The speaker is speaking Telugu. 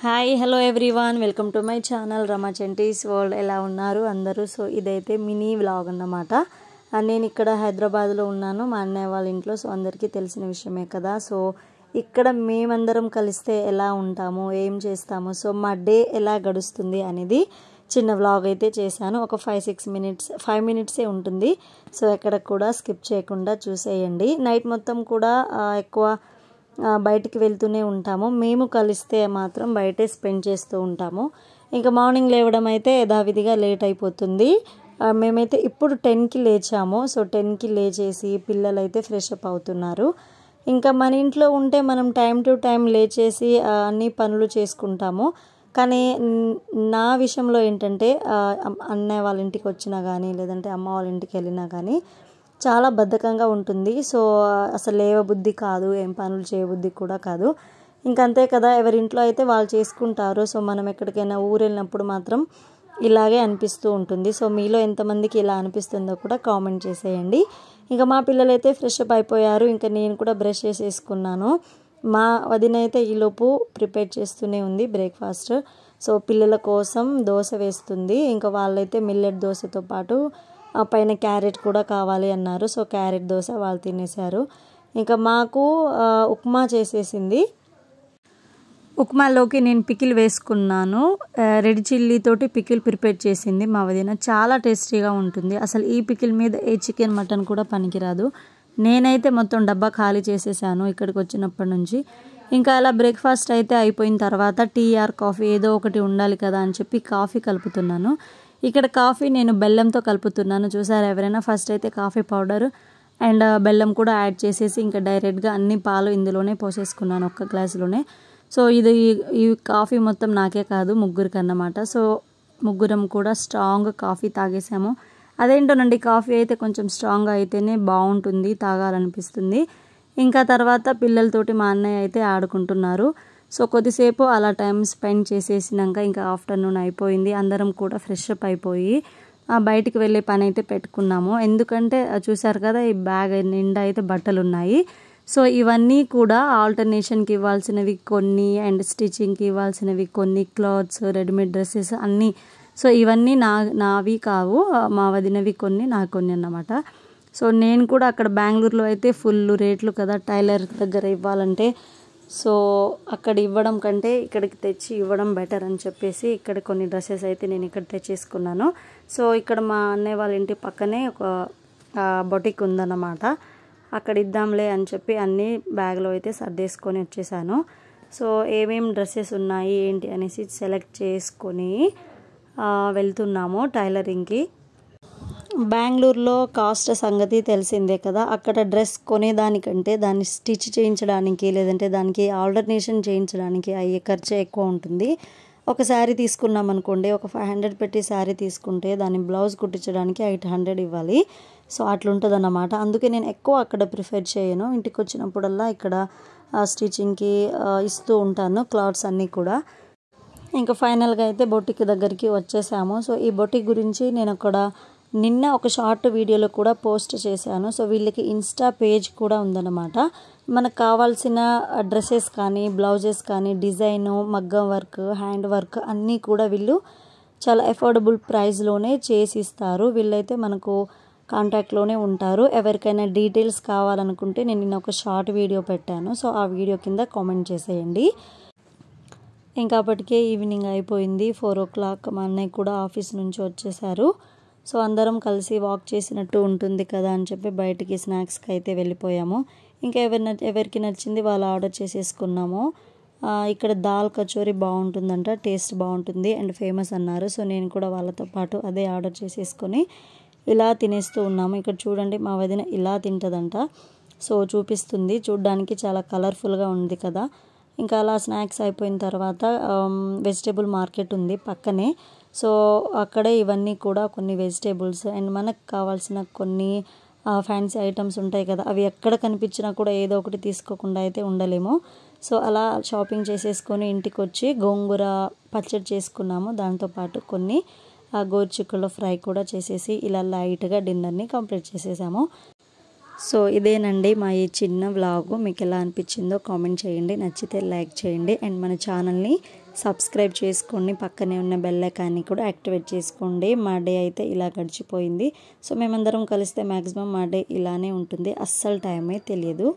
Hi hello everyone, welcome to my channel Rama చెంటీస్ వరల్డ్. ఎలా ఉన్నారు అందరూ? సో ఇదైతే మినీ వ్లాగ్ అన్నమాట. నేను ఇక్కడ హైదరాబాద్లో ఉన్నాను, మా అన్నయ్య వాళ్ళ ఇంట్లో. సో అందరికీ తెలిసిన విషయమే కదా. సో ఇక్కడ మేమందరం కలిస్తే ఎలా ఉంటాము, ఏం చేస్తాము, సో మా డే ఎలా గడుస్తుంది అనేది చిన్న వ్లాగ్ అయితే చేశాను. ఒక 5 మినిట్సే ఉంటుంది. సో ఎక్కడ కూడా స్కిప్ చేయకుండా చూసేయండి. నైట్ మొత్తం కూడా ఎక్కువ బయటికి వెళ్తూనే ఉంటాము. మేము కలిస్తే మాత్రం బయటే స్పెండ్ చేస్తూ ఉంటాము. ఇంకా మార్నింగ్ లేవడం అయితే యథావిధిగా లేట్ అయిపోతుంది. మేమైతే ఇప్పుడు 10కి లేచాము. సో 10కి లేచేసి పిల్లలైతే ఫ్రెష్ అప్ అవుతున్నారు. ఇంకా మన ఇంట్లో ఉంటే మనం టైం టు టైం లేచేసి అన్ని పనులు చేసుకుంటాము. కానీ నా విషయంలో ఏంటంటే అన్నయ్య వాళ్ళ ఇంటికి వచ్చినా కానీ లేదంటే అమ్మ వాళ్ళ ఇంటికి వెళ్ళినా కానీ చాలా బద్ధకంగా ఉంటుంది. సో అసలు లేవబుద్ధి కాదు, ఏం పనులు చేయబుద్ధి కూడా కాదు. ఇంకంతే కదా, ఎవరింట్లో అయితే వాళ్ళు చేసుకుంటారు. సో మనం ఎక్కడికైనా ఊరు వెళ్ళినప్పుడు మాత్రం ఇలాగే అనిపిస్తూ ఉంటుంది. సో మీలో ఎంతమందికి ఇలా అనిపిస్తుందో కూడా కామెంట్ చేసేయండి. ఇంకా మా పిల్లలైతే ఫ్రెష్ అప్ అయిపోయారు. ఇంకా నేను కూడా బ్రష్ చేసేసుకున్నాను. మా వదిన అయితే ఈలోపు ప్రిపేర్ చేస్తూనే ఉంది బ్రేక్ఫాస్ట్. సో పిల్లల కోసం దోశ వేస్తుంది. ఇంకా వాళ్ళైతే మిల్లెట్ దోశతో పాటు పైన క్యారెట్ కూడా కావాలి అన్నారు. సో క్యారెట్ దోశ వాళ్ళు తినేశారు. ఇంకా మాకు ఉప్మా చేసేసింది. ఉప్మాలోకి నేను పికిల్ వేసుకున్నాను. రెడ్ చిల్లీతోటి పికిల్ ప్రిపేర్ చేసింది మా వదిన. చాలా టేస్టీగా ఉంటుంది. అసలు ఈ పికిల్ మీద ఏ చికెన్ మటన్ కూడా పనికిరాదు. నేనైతే మొత్తం డబ్బా ఖాళీ చేసేసాను ఇక్కడికి వచ్చినప్పటి నుంచి. ఇంకా అలా బ్రేక్ఫాస్ట్ అయితే అయిపోయిన తర్వాత టీ ఆర్ కాఫీ ఏదో ఒకటి ఉండాలి కదా అని చెప్పి కాఫీ కలుపుతున్నాను. ఇక్కడ కాఫీ నేను బెల్లంతో కలుపుతున్నాను. చూసారు ఎవరైనా? ఫస్ట్ అయితే కాఫీ పౌడర్ అండ్ బెల్లం కూడా యాడ్ చేసేసి ఇంకా డైరెక్ట్గా అన్ని పాలు ఇందులోనే పోసేసుకున్నాను, ఒక్క గ్లాసులోనే. సో ఈ కాఫీ మొత్తం నాకే కాదు, ముగ్గురికి అన్నమాట. సో ముగ్గురం కూడా స్ట్రాంగ్ కాఫీ తాగేసాము. అదేంటోనండి, కాఫీ అయితే కొంచెం స్ట్రాంగ్ అయితేనే బాగుంటుంది, తాగాలనిపిస్తుంది. ఇంకా తర్వాత పిల్లలతోటి మా అన్నయ్య అయితే ఆడుకుంటున్నారు. సో కొద్దిసేపు అలా టైం స్పెండ్ చేసేసినాక ఇంకా ఆఫ్టర్నూన్ అయిపోయింది. అందరం కూడా ఫ్రెష్ అప్ అయిపోయి బయటికి వెళ్ళే పని అయితే పెట్టుకున్నాము. ఎందుకంటే చూసారు కదా, ఈ బ్యాగ్ నిండా అయితే బట్టలు ఉన్నాయి. సో ఇవన్నీ కూడా ఆల్టర్నేషన్కి ఇవ్వాల్సినవి కొన్ని అండ్ స్టిచ్చింగ్కి ఇవ్వాల్సినవి కొన్ని, క్లాత్స్, రెడీమేడ్ డ్రెస్సెస్ అన్నీ. సో ఇవన్నీ నావి కావు, మా వదినవి కొన్ని, నాకు కొన్ని అన్నమాట. సో నేను కూడా అక్కడ బెంగళూరులో అయితే ఫుల్ రేట్లు కదా టైలర్ దగ్గర ఇవ్వాలంటే. సో అక్కడ ఇవ్వడం కంటే ఇక్కడికి తెచ్చి ఇవ్వడం బెటర్ అని చెప్పేసి ఇక్కడ కొన్ని డ్రెస్సెస్ అయితే నేను ఇక్కడ తెచ్చేసుకున్నాను. సో ఇక్కడ మా అన్నయ్య వాళ్ళ ఇంటి పక్కనే ఒక బొటిక్ ఉందన్నమాట. అక్కడ ఇద్దాంలే అని చెప్పి అన్నీ బ్యాగ్లో అయితే సర్దేసుకొని వచ్చేసాను. సో ఏమేమి డ్రెస్సెస్ ఉన్నాయి ఏంటి అనేసి సెలెక్ట్ చేసుకొని వెళ్తున్నాము టైలరింగ్కి. బెంగళూరులో కాస్ట్ సంగతి తెలిసిందే కదా. అక్కడ డ్రెస్ కొనేదానికంటే దాన్ని స్టిచ్ చేయించడానికి లేదంటే దానికి ఆల్టర్నేషన్ చేయించడానికి అయ్యే ఖర్చు ఎక్కువ ఉంటుంది. ఒక శారీ తీసుకున్నాం అనుకోండి, ఒక 500 పెట్టి శారీ తీసుకుంటే దాన్ని బ్లౌజ్ కుట్టించడానికి 800 ఇవ్వాలి. సో అట్లుంటుంది అన్నమాట. అందుకే నేను ఎక్కువ అక్కడ ప్రిఫర్ చేయను. ఇంటికి వచ్చినప్పుడల్లా ఇక్కడ స్టిచ్చింగ్కి ఇస్తూ ఉంటాను క్లాత్స్ అన్నీ కూడా. ఇంకా ఫైనల్గా అయితే బొటిక్ దగ్గరికి వచ్చేసాము. సో ఈ బొటిక్ గురించి నేను అక్కడ నిన్న ఒక షార్ట్ వీడియోలో కూడా పోస్ట్ చేశాను. సో వీళ్ళకి ఇన్స్టా పేజ్ కూడా ఉందన్నమాట. మనకు కావాల్సిన డ్రెస్సెస్ కానీ బ్లౌజెస్ కానీ డిజైను, మగ్గం వర్క్, హ్యాండ్ వర్క్ అన్నీ కూడా వీళ్ళు చాలా అఫోర్డబుల్ ప్రైస్లోనే చేసి ఇస్తారు. వీళ్ళైతే మనకు కాంటాక్ట్లోనే ఉంటారు. ఎవరికైనా డీటెయిల్స్ కావాలనుకుంటే నేను నిన్న ఒక షార్ట్ వీడియో పెట్టాను. సో ఆ వీడియో కింద కామెంట్ చేసేయండి. ఇంకా అప్పటికే ఈవినింగ్ అయిపోయింది, 4 o'clock. మా అన్నయ్య కూడా ఆఫీస్ నుంచి వచ్చేసారు. సో అందరం కలిసి వాక్ చేసినట్టు ఉంటుంది కదా అని చెప్పి బయటికి స్నాక్స్కి అయితే వెళ్ళిపోయాము. ఇంకా ఎవరికి నచ్చింది వాళ్ళు ఆర్డర్ చేసేసుకున్నాము. ఇక్కడ దాల్ కచోరీ బాగుంటుందంట, టేస్ట్ బాగుంటుంది అండ్ ఫేమస్ అన్నారు. సో నేను కూడా వాళ్ళతో పాటు అదే ఆర్డర్ చేసేసుకొని ఇలా తినేస్తూ ఉన్నాము. ఇక్కడ చూడండి, మా వదిన ఇలా తింటుందంట. సో చూపిస్తుంది, చూడ్డానికి చాలా కలర్ఫుల్గా ఉంది కదా. ఇంకా అలా స్నాక్స్ అయిపోయిన తర్వాత వెజిటేబుల్ మార్కెట్ ఉంది పక్కనే. సో అక్కడే ఇవన్నీ కూడా కొన్ని వెజిటేబుల్స్ అండ్ మనకు కావాల్సిన కొన్ని ఫ్యాన్సీ ఐటమ్స్ ఉంటాయి కదా, అవి ఎక్కడ కనిపించినా కూడా ఏదో ఒకటి తీసుకోకుండా అయితే ఉండలేము. సో అలా షాపింగ్ చేసేసుకొని ఇంటికి వచ్చి గోంగూర పచ్చడి చేసుకున్నాము. దాంతోపాటు కొన్ని గోరుచిక్కుడులో ఫ్రై కూడా చేసేసి ఇలా లైట్గా డిన్నర్ని కంప్లీట్ చేసేసాము. సో ఇదేనండి మా ఈ చిన్న వ్లాగ్. మీకు ఎలా అనిపించిందో కామెంట్ చేయండి, నచ్చితే లైక్ చేయండి అండ్ మన ఛానల్ని సబ్స్క్రైబ్ చేసుకోండి. పక్కనే ఉన్న బెల్ ఐకాన్ని కూడా యాక్టివేట్ చేసుకోండి. మా డే అయితే ఇలా గడిచిపోయింది. సో మేమందరం కలిస్తే మ్యాక్సిమం మా డే ఇలానే ఉంటుంది, అస్సలు టైమే తెలియదు.